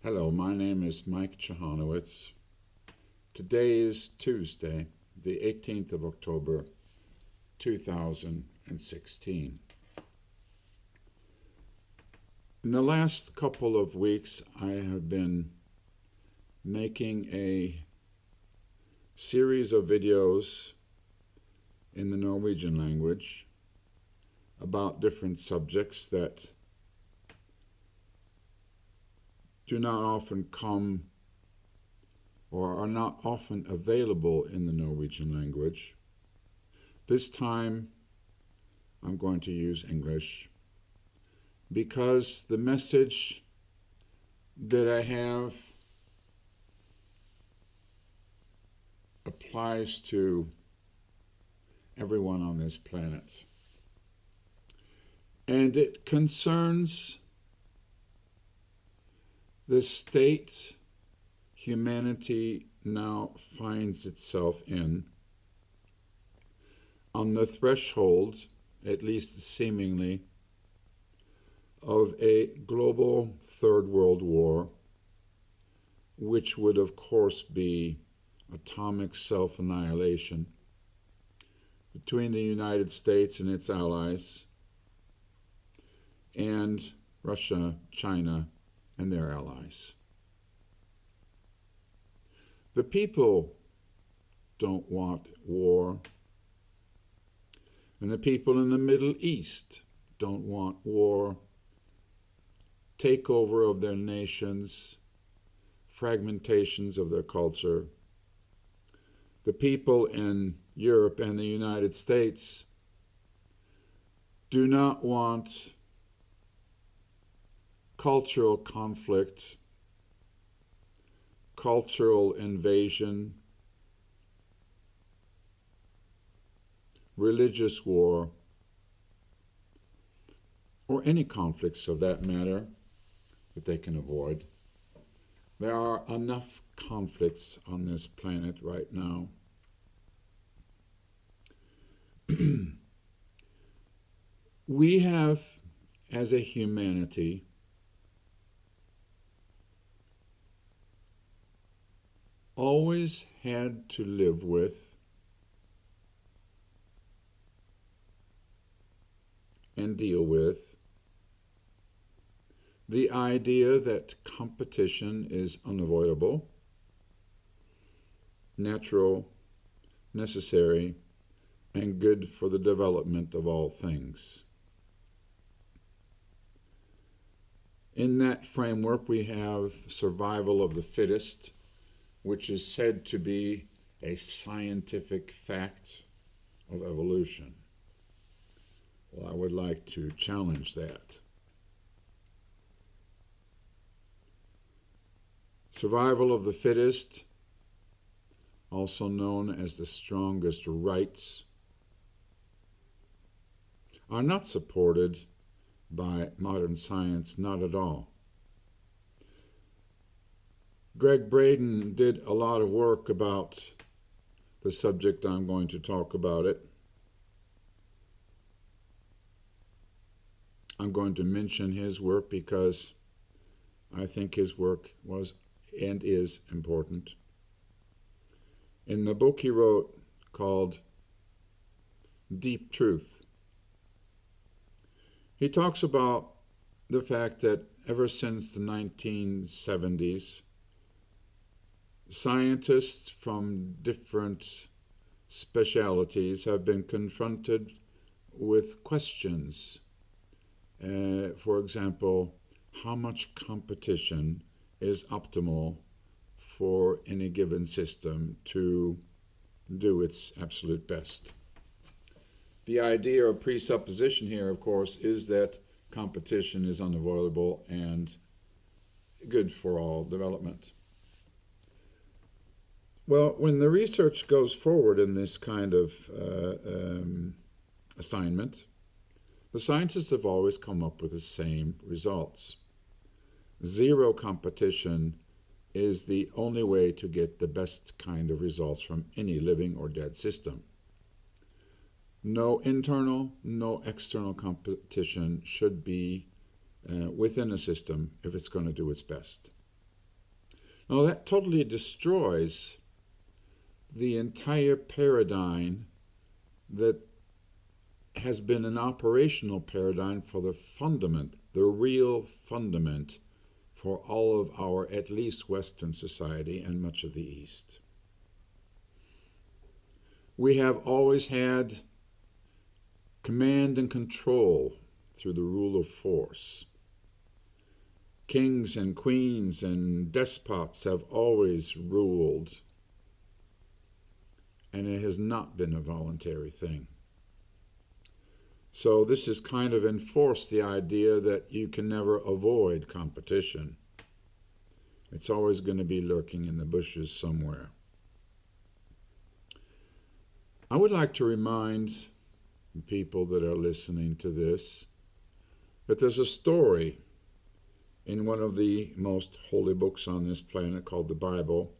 Hello, my name is Mike Chahanowitz. Today is Tuesday, the 18th of October, 2016. In the last couple of weeks, I have been making a series of videos in the Norwegian language about different subjects that do not often come or are not often available in the Norwegian language. This time I'm going to use English because the message that I have applies to everyone on this planet. And it concerns the state humanity now finds itself in, on the threshold, at least seemingly, of a global Third World War, which would of course be atomic self-annihilation between the United States and its allies and Russia, China, and their allies. The people don't want war, and the people in the Middle East don't want war, takeover of their nations, fragmentations of their culture. The people in Europe and the United States do not want cultural conflict, cultural invasion, religious war, or any conflicts of that matter that they can avoid. There are enough conflicts on this planet right now. We have, as a humanity, always had to live with and deal with the idea that competition is unavoidable, natural, necessary, and good for the development of all things. In that framework, we have survival of the fittest, which is said to be a scientific fact of evolution. Well, I would like to challenge that. Survival of the fittest, also known as the strongest rights, are not supported by modern science, not at all. Greg Braden did a lot of work about the subject I'm going to talk about it. I'm going to mention his work because I think his work was and is important. In the book he wrote called Deep Truth, he talks about the fact that ever since the 1970s, scientists from different specialities have been confronted with questions. For example, how much competition is optimal for any given system to do its absolute best? The idea or presupposition here, of course, is that competition is unavoidable and good for all development. Well, when the research goes forward in this kind of assignment, the scientists have always come up with the same results. Zero competition is the only way to get the best kind of results from any living or dead system. No internal, no external competition should be within a system if it's going to do its best. Now, that totally destroys the entire paradigm that has been an operational paradigm for the fundament, the real fundament for all of our, at least Western society and much of the East. We have always had command and control through the rule of force. Kings and queens and despots have always ruled, and it has not been a voluntary thing. So this has kind of enforced the idea that you can never avoid competition. It's always going to be lurking in the bushes somewhere. I would like to remind people that are listening to this that there's a story in one of the most holy books on this planet called the Bible.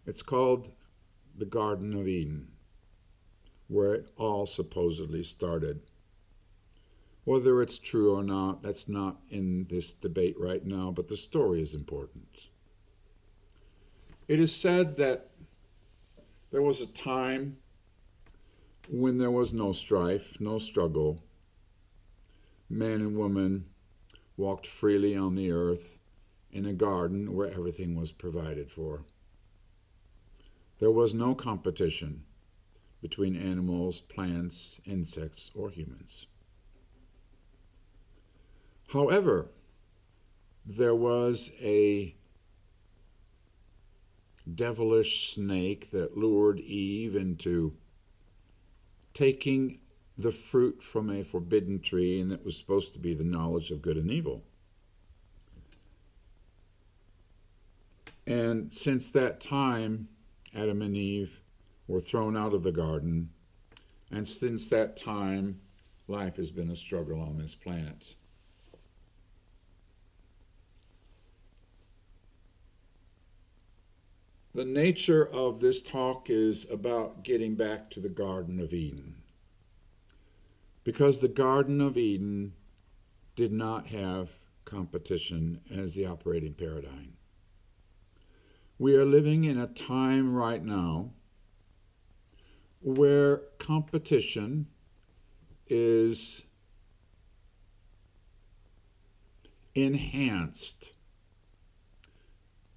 It's called the Garden of Eden, where it all supposedly started. Whether it's true or not, that's not in this debate right now, but the story is important. It is said that there was a time when there was no strife, no struggle. Man and woman walked freely on the earth in a garden where everything was provided for. There was no competition between animals, plants, insects, or humans. However, there was a devilish snake that lured Eve into taking the fruit from a forbidden tree, and that was supposed to be the knowledge of good and evil. And since that time, Adam and Eve were thrown out of the garden, and since that time, life has been a struggle on this planet. The nature of this talk is about getting back to the Garden of Eden, because the Garden of Eden did not have competition as the operating paradigm. We are living in a time right now where competition is enhanced.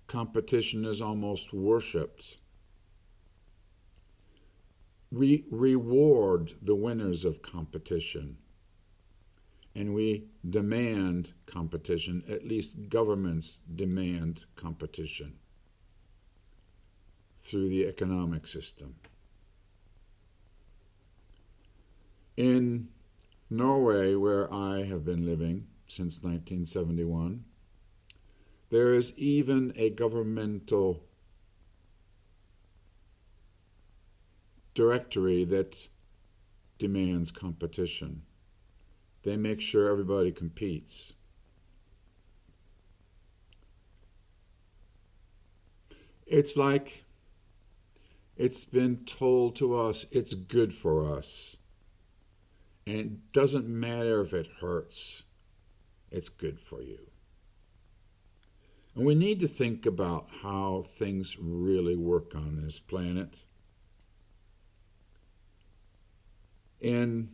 Competition is almost worshipped. We reward the winners of competition, and we demand competition. At least governments demand competition through the economic system. In Norway, where I have been living since 1971, there is even a governmental directory that demands competition. They make sure everybody competes. It's like it's been told to us it's good for us. And it doesn't matter if it hurts, it's good for you. And we need to think about how things really work on this planet. In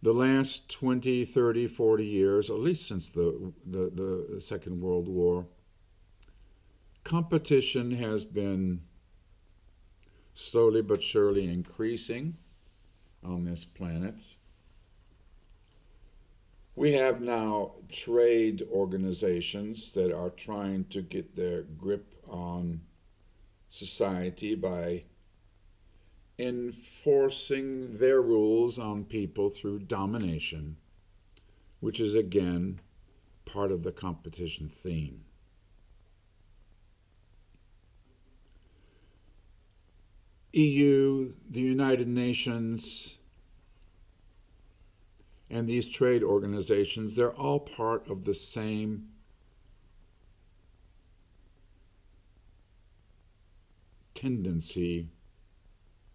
the last 20, 30, 40 years, at least since the Second World War, competition has been slowly but surely increasing on this planet. We have now trade organizations that are trying to get their grip on society by enforcing their rules on people through domination, which is again part of the competition theme. EU, the United Nations, and these trade organizations, they're all part of the same tendency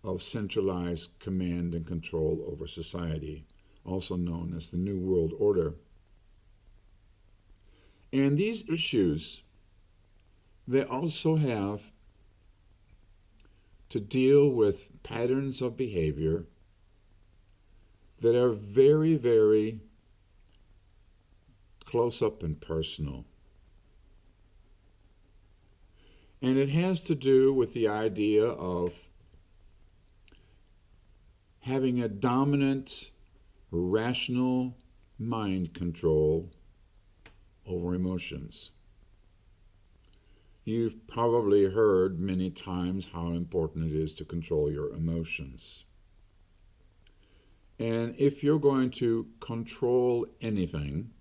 of centralized command and control over society, also known as the New World Order. And these issues they also have to deal with patterns of behavior that are very, very close up and personal. And it has to do with the idea of having a dominant, rational mind control over emotions. You've probably heard many times how important it is to control your emotions. And if you're going to control anything,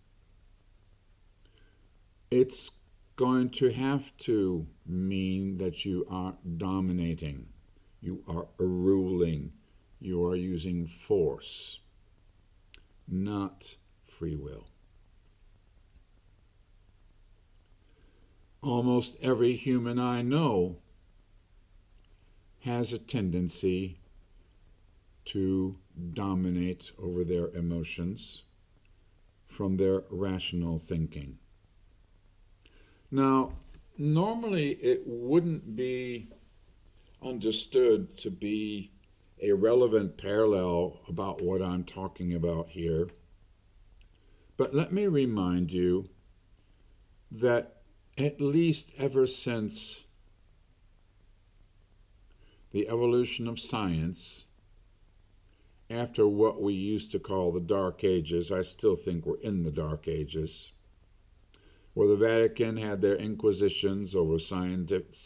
it's going to have to mean that you are dominating, you are ruling, you are using force, not free will. Almost every human I know has a tendency to dominate over their emotions from their rational thinking. Now, normally it wouldn't be understood to be a relevant parallel about what I'm talking about here. But let me remind you that at least ever since the evolution of science, after what we used to call the Dark Ages, I still think we're in the Dark Ages, where the Vatican had their inquisitions over scientists